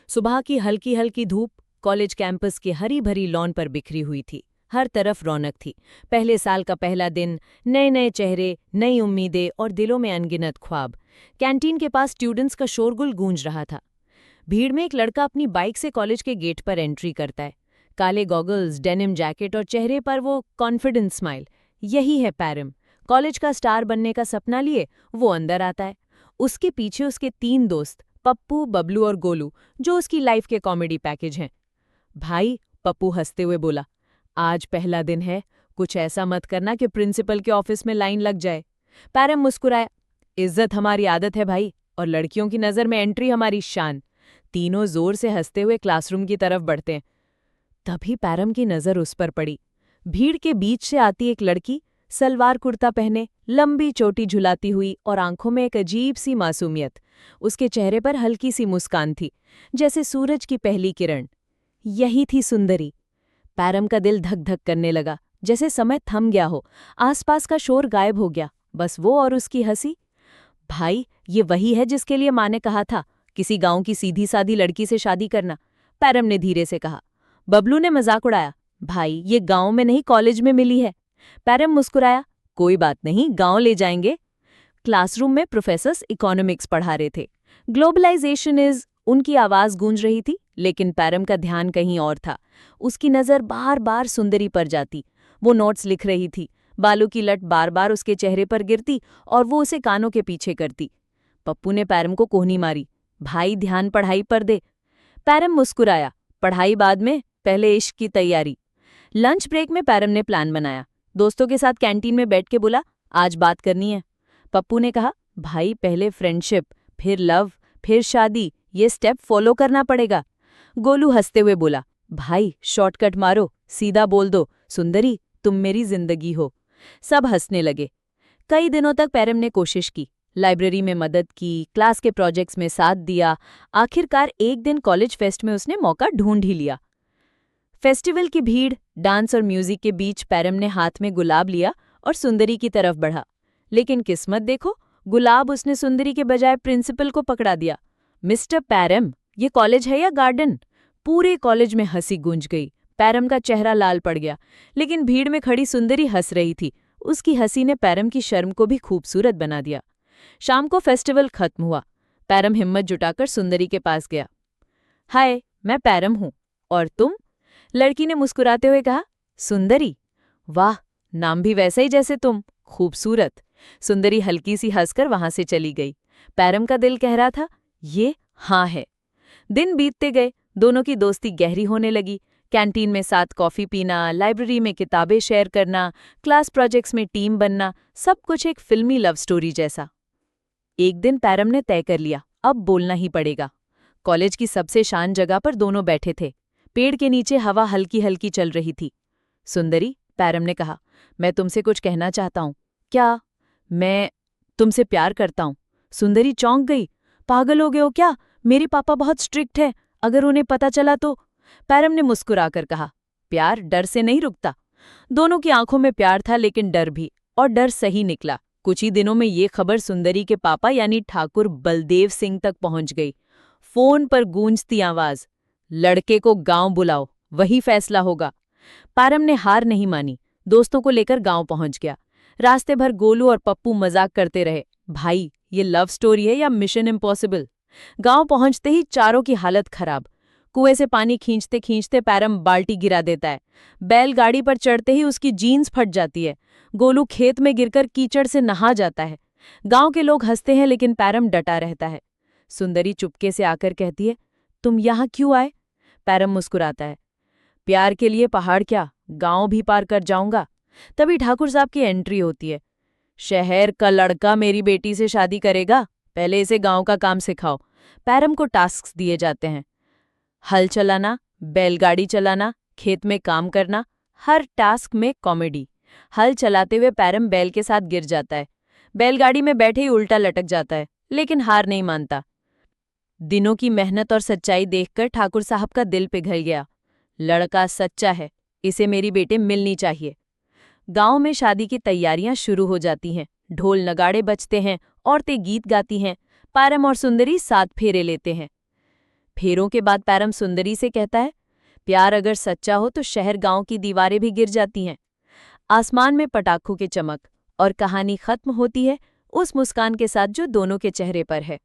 सुबह की हल्की हल्की धूप कॉलेज कैंपस के हरी भरी लॉन पर बिखरी हुई थी। हर तरफ रौनक थी। पहले साल का पहला दिन, नए नए चेहरे, नई उम्मीदें और दिलों में अनगिनत ख्वाब। कैंटीन के पास स्टूडेंट्स का शोरगुल गूंज रहा था। भीड़ में एक लड़का अपनी बाइक से कॉलेज के गेट पर एंट्री करता है। काले गॉगल्स, डेनिम जैकेट और चेहरे पर वो कॉन्फिडेंट स्माइल। यही है पैरम। कॉलेज का स्टार बनने का सपना लिए वो अंदर आता है। उसके पीछे उसके 3 दोस्त, पप्पू, बबलू और गोलू, जो उसकी लाइफ के कॉमेडी पैकेज हैं। भाई, पप्पू हंसते हुए बोला, आज पहला दिन है, कुछ ऐसा मत करना कि प्रिंसिपल के ऑफिस में लाइन लग जाए। पैरम मुस्कुराया, इज्जत हमारी आदत है भाई, और लड़कियों की नज़र में एंट्री हमारी शान। तीनों जोर से हंसते हुए क्लासरूम की तरफ बढ़ते हैं। तभी पैरम की नज़र उस पर पड़ी। भीड़ के बीच से आती एक लड़की, सलवार कुर्ता पहने, लंबी चोटी झुलाती हुई और आंखों में एक अजीब सी मासूमियत। उसके चेहरे पर हल्की सी मुस्कान थी, जैसे सूरज की पहली किरण। यही थी सुंदरी। पैरम का दिल धक धक करने लगा, जैसे समय थम गया हो। आसपास का शोर गायब हो गया, बस वो और उसकी हंसी। भाई, ये वही है जिसके लिए माँ ने कहा था किसी गांव की सीधी सादी लड़की से शादी करना, पैरम ने धीरे से कहा। बबलू ने मजाक उड़ाया, भाई ये गांव में नहीं कॉलेज में मिली है। पैरम मुस्कुराया, कोई बात नहीं, गांव ले जाएंगे। क्लासरूम में प्रोफेसर्स इकोनॉमिक्स पढ़ा रहे थे। ग्लोबलाइजेशन इज उनकी आवाज गूंज रही थी, लेकिन पैरम का ध्यान कहीं और था। उसकी नजर बार बार सुंदरी पर जाती। वो नोट्स लिख रही थी। बालों की लट बार बार उसके चेहरे पर गिरती और वो उसे कानों के पीछे करती। पप्पू ने पैरम को कोहनी मारी, भाई ध्यान पढ़ाई पर दे। पैरम मुस्कुराया, पढ़ाई बाद में, पहले इश्क की तैयारी। लंच ब्रेक में पैरम ने प्लान बनाया। दोस्तों के साथ कैंटीन में बैठ के बोला, आज बात करनी है। पप्पू ने कहा, भाई पहले फ्रेंडशिप, फिर लव, फिर शादी, ये स्टेप फॉलो करना पड़ेगा। गोलू हंसते हुए बोला, भाई शॉर्टकट मारो, सीधा बोल दो, सुंदरी तुम मेरी जिंदगी हो। सब हंसने लगे। कई दिनों तक पैरम ने कोशिश की, लाइब्रेरी में मदद की, क्लास के प्रोजेक्ट्स में साथ दिया। आखिरकार एक दिन कॉलेज फेस्ट में उसने मौका ढूंढ ही लिया। फेस्टिवल की भीड़, डांस और म्यूजिक के बीच पैरम ने हाथ में गुलाब लिया और सुंदरी की तरफ बढ़ा। लेकिन किस्मत देखो, गुलाब उसने सुंदरी के बजाय प्रिंसिपल को पकड़ा दिया। मिस्टर पैरम, ये कॉलेज है या गार्डन? पूरे कॉलेज में हंसी गूंज गई। पैरम का चेहरा लाल पड़ गया, लेकिन भीड़ में खड़ी सुंदरी हंस रही थी। उसकी हंसी ने पैरम की शर्म को भी खूबसूरत बना दिया। शाम को फेस्टिवल खत्म हुआ। पैरम हिम्मत जुटाकर सुंदरी के पास गया। हाय, मैं पैरम हूँ, और तुम? लड़की ने मुस्कुराते हुए कहा, सुंदरी। वाह, नाम भी वैसा ही जैसे तुम, खूबसूरत। सुंदरी हल्की सी हंसकर वहां से चली गई। पैरम का दिल कह रहा था, ये हाँ है। दिन बीतते गए, दोनों की दोस्ती गहरी होने लगी। कैंटीन में साथ कॉफी पीना, लाइब्रेरी में किताबें शेयर करना, क्लास प्रोजेक्ट्स में टीम बनना, सब कुछ एक फिल्मी लव स्टोरी जैसा। एक दिन पैरम ने तय कर लिया, अब बोलना ही पड़ेगा। कॉलेज की सबसे शान जगह पर दोनों बैठे थे। पेड़ के नीचे हवा हल्की हल्की चल रही थी। सुंदरी, पैरम ने कहा, मैं तुमसे कुछ कहना चाहता हूँ। क्या? मैं तुमसे प्यार करता हूँ। सुंदरी चौंक गई, पागल हो गए हो क्या? मेरे पापा बहुत स्ट्रिक्ट है, अगर उन्हें पता चला तो? पैरम ने मुस्कुराकर कहा, प्यार डर से नहीं रुकता। दोनों की आंखों में प्यार था, लेकिन डर भी, और डर सही निकला। कुछ ही दिनों में ये खबर सुंदरी के पापा यानी ठाकुर बलदेव सिंह तक पहुंच गई। फोन पर गूंजती आवाज, लड़के को गांव बुलाओ, वही फैसला होगा। पैरम ने हार नहीं मानी, दोस्तों को लेकर गांव पहुंच गया। रास्ते भर गोलू और पप्पू मजाक करते रहे, भाई ये लव स्टोरी है या मिशन इम्पॉसिबल। गांव पहुंचते ही चारों की हालत खराब। कुएं से पानी खींचते खींचते पैरम बाल्टी गिरा देता है। बैलगाड़ी पर चढ़ते ही उसकी जीन्स फट जाती है। गोलू खेत में गिरकर कीचड़ से नहा जाता है। गांव के लोग हंसते हैं, लेकिन पैरम डटा रहता है। सुंदरी चुपके से आकर कहती है, तुम यहाँ क्यों आए? पैरम मुस्कुराता है, प्यार के लिए पहाड़ क्या, गांव भी पार कर जाऊंगा। तभी ठाकुर साहब की एंट्री होती है। शहर का लड़का मेरी बेटी से शादी करेगा, पहले इसे गांव का काम सिखाओ। पैरम को टास्क दिए जाते हैं, हल चलाना, बैलगाड़ी चलाना, खेत में काम करना। हर टास्क में कॉमेडी। हल चलाते हुए पैरम बैल के साथ गिर जाता है। बैलगाड़ी में बैठे ही उल्टा लटक जाता है, लेकिन हार नहीं मानता। दिनों की मेहनत और सच्चाई देखकर ठाकुर साहब का दिल पिघल गया। लड़का सच्चा है, इसे मेरी बेटे मिलनी चाहिए। गांव में शादी की तैयारियां शुरू हो जाती हैं। ढोल नगाड़े बजते हैं, औरतें गीत गाती हैं। पैरम और सुंदरी साथ फेरे लेते हैं। फेरों के बाद पैरम सुंदरी से कहता है, प्यार अगर सच्चा हो तो शहर गांव की दीवारें भी गिर जाती हैं। आसमान में पटाखों की चमक और कहानी खत्म होती है उस मुस्कान के साथ जो दोनों के चेहरे पर है।